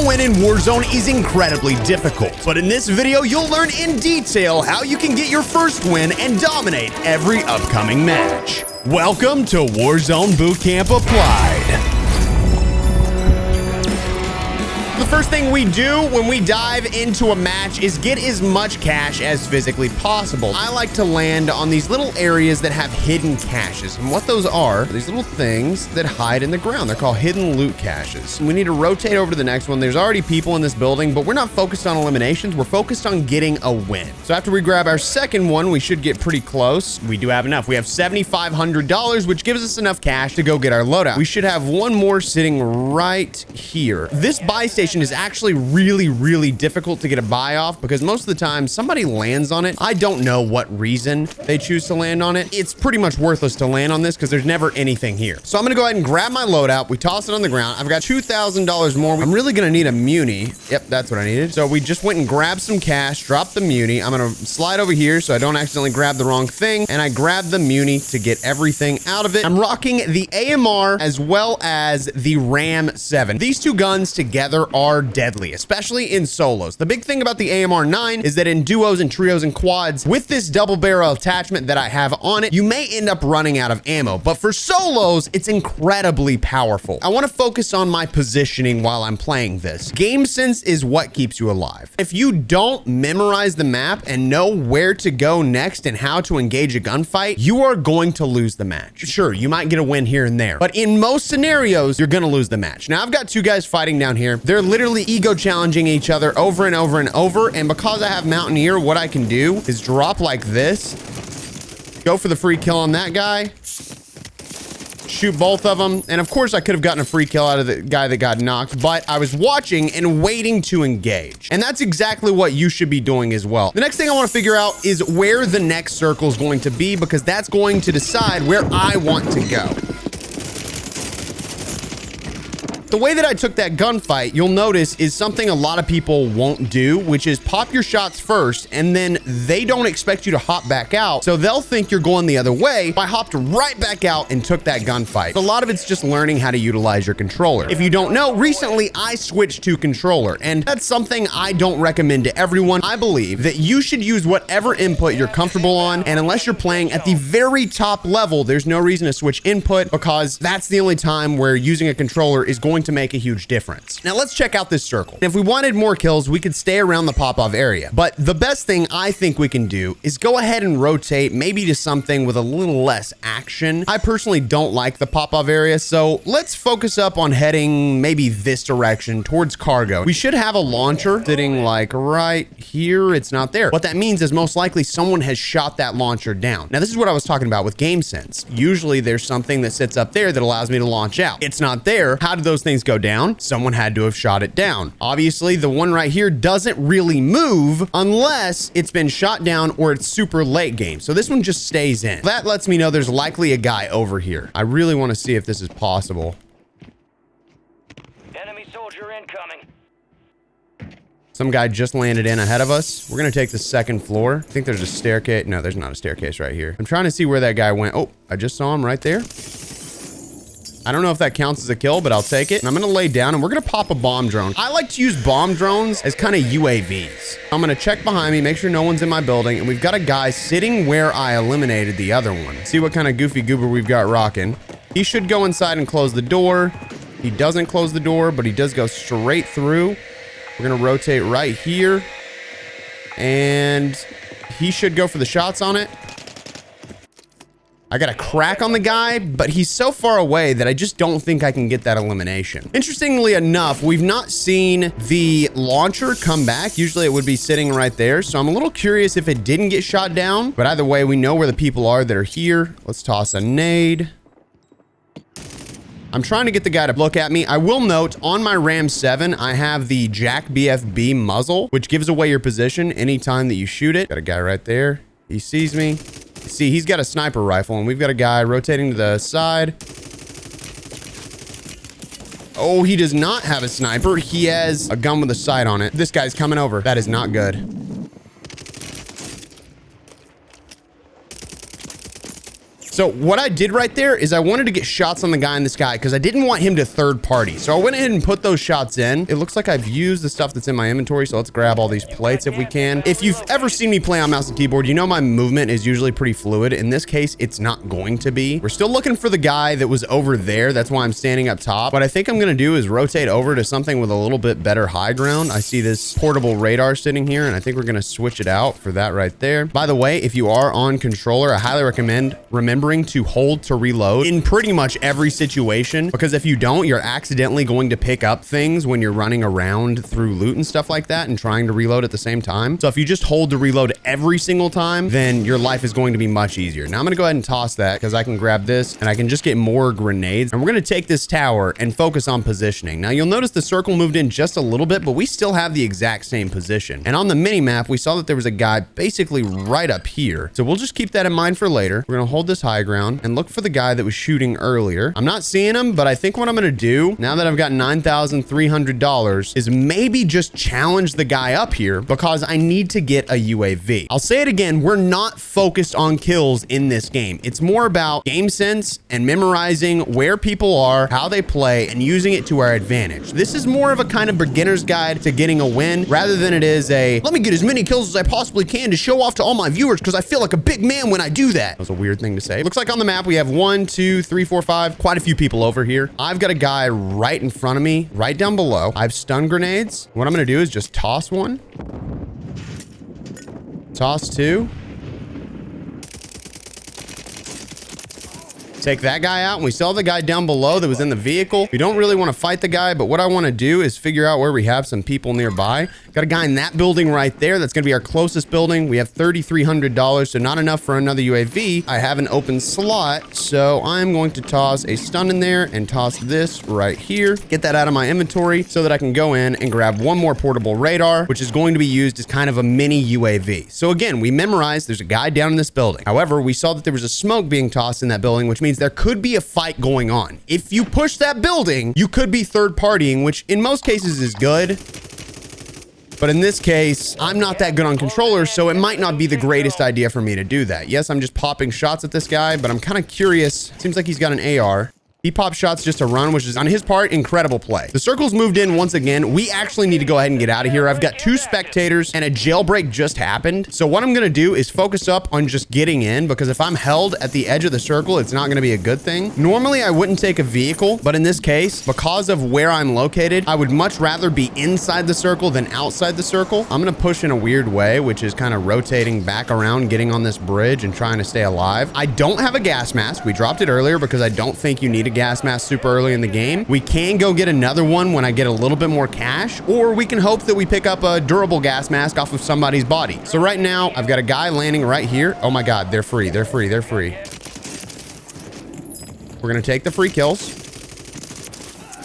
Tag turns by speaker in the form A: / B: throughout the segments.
A: win in Warzone is incredibly difficult, but in this video, you'll learn in detail how you can get your first win and dominate every upcoming match. Welcome to Warzone Bootcamp Applied. The first thing we do when we dive into a match is get as much cash as physically possible. I like to land on these little areas that have hidden caches. And what those are these little things that hide in the ground. They're called hidden loot caches. We need to rotate over to the next one. There's already people in this building, but we're not focused on eliminations. We're focused on getting a win. So after we grab our second one, we should get pretty close. We do have enough. We have $7,500, which gives us enough cash to go get our loadout. We should have one more sitting right here. This buy station is actually really difficult to get a buy off because most of the time somebody lands on it. I don't know what reason they choose to land on it. It's pretty much worthless to land on this because there's never anything here. So I'm gonna go ahead and grab my loadout. We toss it on the ground. I've got $2,000 more. I'm really gonna need a muni. Yep, that's what I needed. So we just went and grabbed some cash, dropped the muni. I'm gonna slide over here so I don't accidentally grab the wrong thing. And I grabbed the muni to get everything out of it. I'm rocking the AMR as well as the Ram 7. These two guns together are deadly, especially in solos. The big thing about the AMR 9 is that in duos and trios and quads, with this double barrel attachment that I have on it, you may end up running out of ammo, but for solos, it's incredibly powerful. I want to focus on my positioning while I'm playing this. Game sense is what keeps you alive. If you don't memorize the map and know where to go next and how to engage a gunfight, you are going to lose the match. Sure, you might get a win here and there, but in most scenarios, you're going to lose the match. Now, I've got two guys fighting down here. They're literally ego challenging each other over and over and over. And because I have Mountaineer, what I can do is drop like this, go for the free kill on that guy, shoot both of them. And of course I could have gotten a free kill out of the guy that got knocked, but I was watching and waiting to engage. And that's exactly what you should be doing as well. The next thing I want to figure out is where the next circle is going to be, because that's going to decide where I want to go. The way that I took that gunfight, you'll notice, is something a lot of people won't do, which is pop your shots first, and then they don't expect you to hop back out. So they'll think you're going the other way. I hopped right back out and took that gunfight. A lot of it's just learning how to utilize your controller. If you don't know, recently I switched to controller, and that's something I don't recommend to everyone. I believe that you should use whatever input you're comfortable on, and unless you're playing at the very top level, there's no reason to switch input, because that's the only time where using a controller is going to make a huge difference. Now let's check out this circle. If we wanted more kills, we could stay around the pop-off area. But the best thing I think we can do is go ahead and rotate maybe to something with a little less action. I personally don't like the pop-off area, so let's focus up on heading maybe this direction towards cargo. We should have a launcher sitting like right here. It's not there. What that means is most likely someone has shot that launcher down. Now this is what I was talking about with game sense. Usually there's something that sits up there that allows me to launch out. It's not there. How do those things go down? Someone had to have shot it down. Obviously, the one right here doesn't really move unless it's been shot down or it's super late game. So this one just stays in. That lets me know there's likely a guy over here. I really want to see if this is possible.
B: Enemy soldier incoming.
A: Some guy just landed in ahead of us. We're going to take the second floor. I think there's a staircase. No, there's not a staircase right here. I'm trying to see where that guy went. Oh, I just saw him right there. I don't know if that counts as a kill, but I'll take it. And I'm going to lay down and we're going to pop a bomb drone. I like to use bomb drones as kind of UAVs. I'm going to check behind me, make sure no one's in my building. And we've got a guy sitting where I eliminated the other one. See what kind of goofy goober we've got rocking. He should go inside and close the door. He doesn't close the door, but he does go straight through. We're going to rotate right here. And he should go for the shots on it. I got a crack on the guy, but he's so far away that I just don't think I can get that elimination. Interestingly enough, we've not seen the launcher come back. Usually it would be sitting right there. So I'm a little curious if it didn't get shot down, but either way, we know where the people are that are here. Let's toss a nade. I'm trying to get the guy to look at me. I will note on my Ram 7, I have the Jack BFB muzzle, which gives away your position anytime that you shoot it. Got a guy right there. He sees me. See, he's got a sniper rifle, and we've got a guy rotating to the side. Oh, he does not have a sniper. He has a gun with a sight on it. This guy's coming over. That is not good. So what I did right there is I wanted to get shots on the guy in the sky because I didn't want him to third party. So I went ahead and put those shots in. It looks like I've used the stuff that's in my inventory. So let's grab all these plates if we can. If you've ever seen me play on mouse and keyboard, you know my movement is usually pretty fluid. In this case, it's not going to be. We're still looking for the guy that was over there. That's why I'm standing up top. What I think I'm going to do is rotate over to something with a little bit better high ground. I see this portable radar sitting here, and I think we're going to switch it out for that right there. By the way, if you are on controller, I highly recommend remembering to hold to reload in pretty much every situation, because if you don't, you're accidentally going to pick up things when you're running around through loot and stuff like that and trying to reload at the same time. So if you just hold to reload every single time, then your life is going to be much easier. Now I'm going to go ahead and toss that because I can grab this and I can just get more grenades. And we're going to take this tower and focus on positioning. Now you'll notice the circle moved in just a little bit, but we still have the exact same position. And on the mini map, we saw that there was a guy basically right up here. So we'll just keep that in mind for later. We're going to hold this high ground and look for the guy that was shooting earlier. I'm not seeing him, but I think what I'm going to do now that I've got $9,300 is maybe just challenge the guy up here because I need to get a UAV. I'll say it again. We're not focused on kills in this game. It's more about game sense and memorizing where people are, how they play, and using it to our advantage. This is more of a kind of beginner's guide to getting a win rather than it is a, let me get as many kills as I possibly can to show off to all my viewers because I feel like a big man when I do that. That was a weird thing to say. Looks like on the map, we have 1, 2, 3, 4, 5, quite a few people over here. I've got a guy right in front of me, right down below. I have stun grenades. What I'm going to do is just toss one. Toss two. Take that guy out, and we saw the guy down below that was in the vehicle. We don't really want to fight the guy, but what I want to do is figure out where we have some people nearby. Got a guy in that building right there. That's going to be our closest building. We have $3,300, so not enough for another UAV. I have an open slot, so I'm going to toss a stun in there and toss this right here. Get that out of my inventory so that I can go in and grab one more portable radar, which is going to be used as kind of a mini UAV. So again, we memorized there's a guy down in this building. However, we saw that there was a smoke being tossed in that building, which means there could be a fight going on. If you push that building, you could be third partying, which in most cases is good. But in this case, I'm not that good on controller, so it might not be the greatest idea for me to do that. Yes, I'm just popping shots at this guy, but I'm kind of curious. Seems like he's got an AR. He popped shots just to run, which is on his part, incredible play. The circle's moved in once again. We actually need to go ahead and get out of here. I've got 2 spectators and a jailbreak just happened. So what I'm going to do is focus up on just getting in, because if I'm held at the edge of the circle, it's not going to be a good thing. Normally, I wouldn't take a vehicle, but in this case, because of where I'm located, I would much rather be inside the circle than outside the circle. I'm going to push in a weird way, which is kind of rotating back around, getting on this bridge and trying to stay alive. I don't have a gas mask. We dropped it earlier because I don't think you need a gas mask super early in the game. We can go get another one when I get a little bit more cash, or we can hope that we pick up a durable gas mask off of somebody's body. So right now, I've got a guy landing right here. Oh my God, they're free. They're free. They're free. We're going to take the free kills.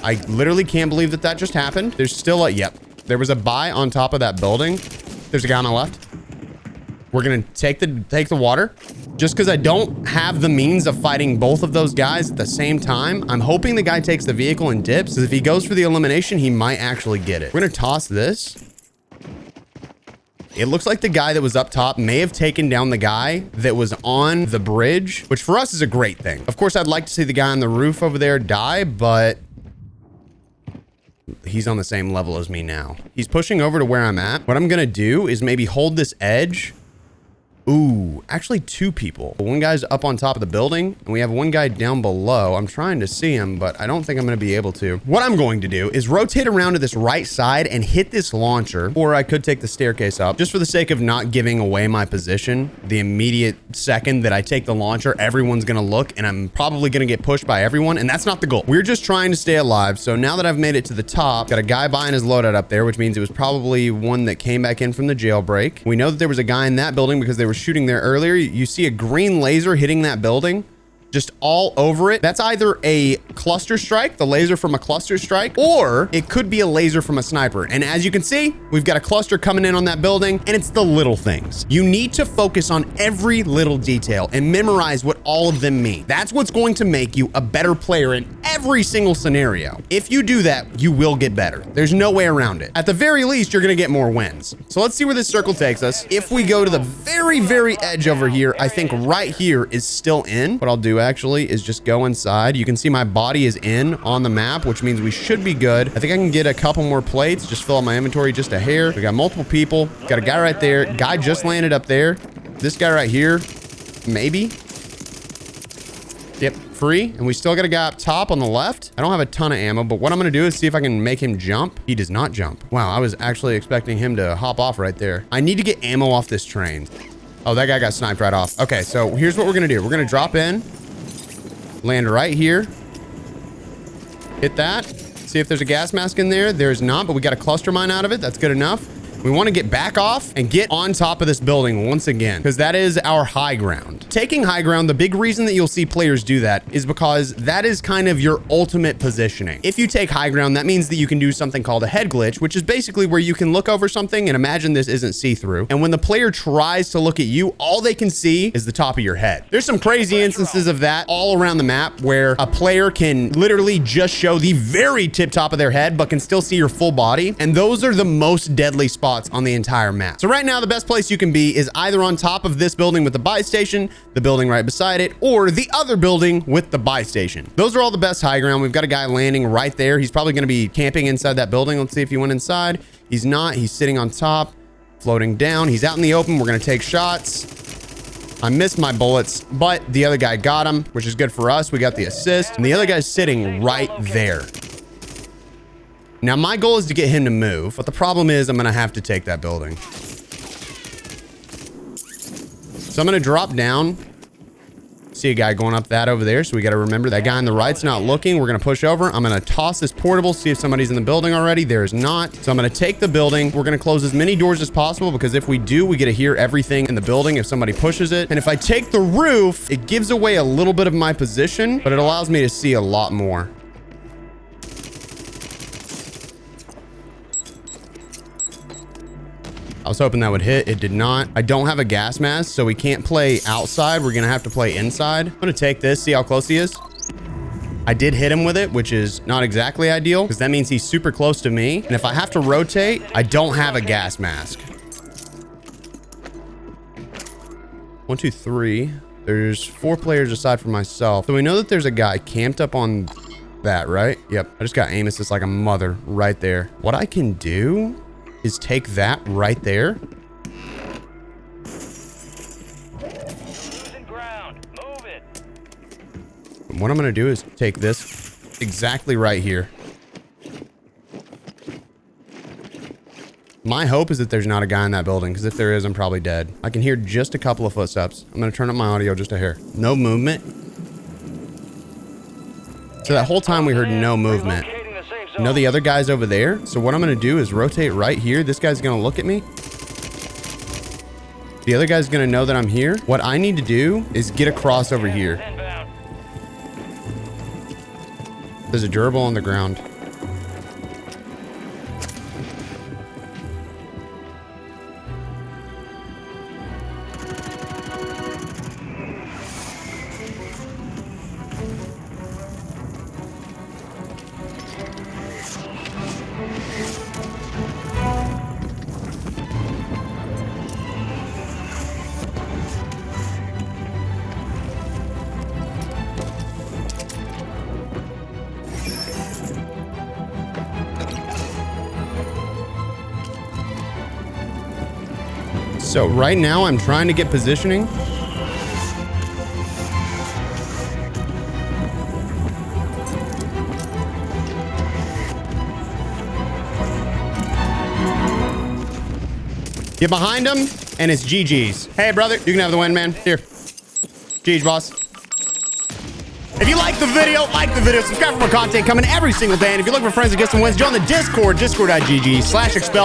A: I literally can't believe that that just happened. There's still a, yep. There was a buy on top of that building. There's a guy on my left. We're going to take the water. Just because I don't have the means of fighting both of those guys at the same time, I'm hoping the guy takes the vehicle and dips. Because if he goes for the elimination, he might actually get it. We're going to toss this. It looks like the guy that was up top may have taken down the guy that was on the bridge, which for us is a great thing. Of course, I'd like to see the guy on the roof over there die, but he's on the same level as me now. He's pushing over to where I'm at. What I'm going to do is maybe hold this edge. Ooh, actually 2 people. One guy's up on top of the building, and we have one guy down below. I'm trying to see him, but I don't think I'm going to be able to. What I'm going to do is rotate around to this right side and hit this launcher, or I could take the staircase up, just for the sake of not giving away my position. The immediate second that I take the launcher, everyone's going to look, and I'm probably going to get pushed by everyone, and that's not the goal. We're just trying to stay alive. So now that I've made it to the top, got a guy buying his loadout up there, which means it was probably one that came back in from the jailbreak. We know that there was a guy in that building because they were shooting there earlier. You see a green laser hitting that building. just all over it. That's either a cluster strike, the laser from a cluster strike, or it could be a laser from a sniper. And as you can see, we've got a cluster coming in on that building, and it's the little things. You need to focus on every little detail and memorize what all of them mean. That's what's going to make you a better player in every single scenario. If you do that, you will get better. There's no way around it. At the very least, you're gonna get more wins. So let's see where this circle takes us. If we go to the very, very edge over here, I think right here is still in. What I'll do actually is just go inside. You can see my body is in on the map, which means we should be good. I think I can get a couple more plates, just fill up my inventory just a hair. We got multiple people. Got a guy right there. Guy just landed up there. This guy right here, maybe. Yep, free. And we still got a guy up top on the left. I don't have a ton of ammo, but what I'm gonna do is see if I can make him jump. He does not jump. Wow, I was actually expecting him to hop off right there. I need to get ammo off this train. Oh, that guy got sniped right off. Okay, so here's what we're gonna do. We're gonna drop in, land right here, hit that, see if there's a gas mask in there. There's not, but we got a cluster mine out of it. That's good enough. We want to get back off and get on top of this building once again, because that is our high ground. Taking high ground, the big reason that you'll see players do that is because that is kind of your ultimate positioning. If you take high ground, that means that you can do something called a head glitch, which is basically where you can look over something and imagine this isn't see-through. And when the player tries to look at you, all they can see is the top of your head. There's some crazy instances of that all around the map where a player can literally just show the very tip top of their head, but can still see your full body. And those are the most deadly spots on the entire map. So right now, the best place you can be is either on top of this building with the buy station, the building right beside it, or the other building with the buy station. Those are all the best high ground. We've got a guy landing right there. He's probably going to be camping inside that building. Let's see if he went inside. He's not. He's sitting on top, floating down. He's out in the open. We're going to take shots. I missed my bullets, but the other guy got him, which is good for us. We got the assist, and the other guy's sitting right there. Now, my goal is to get him to move, but the problem is I'm going to have to take that building. So I'm going to drop down. See a guy going up that over there, so we got to remember that guy on the right's not looking. We're going to push over. I'm going to toss this portable, see if somebody's in the building already. There's not. So I'm going to take the building. We're going to close as many doors as possible, because if we do, we get to hear everything in the building if somebody pushes it. And if I take the roof, it gives away a little bit of my position, but it allows me to see a lot more. I was hoping that would hit. It did not. I don't have a gas mask, so we can't play outside. We're going to have to play inside. I'm going to take this, see how close he is. I did hit him with it, which is not exactly ideal, because that means he's super close to me. And if I have to rotate, I don't have a gas mask. 1, 2, 3. There's 4 players aside from myself. So we know that there's a guy camped up on that, right? Yep. I just got aim assist like a mother right there. What I can do is take that right there.
B: Losing ground. Move it.
A: And what I'm going to do is take this exactly right here. My hope is that there's not a guy in that building, because if there is, I'm probably dead. I can hear just a couple of footsteps. I'm going to turn up my audio just a hair. No movement. So that whole time we heard no movement. You know the other guy's over there. So what I'm going to do is rotate right here. This guy's going to look at me. The other guy's going to know that I'm here. What I need to do is get across over here. There's a durable on the ground. So right now I'm trying to get positioning. Get behind him, and it's GG's. Hey, brother, you can have the win, man. Here. GG's, boss. If you like the video, subscribe for more content coming every single day. And if you're looking for friends to get some wins, join the Discord, discord.gg/expel.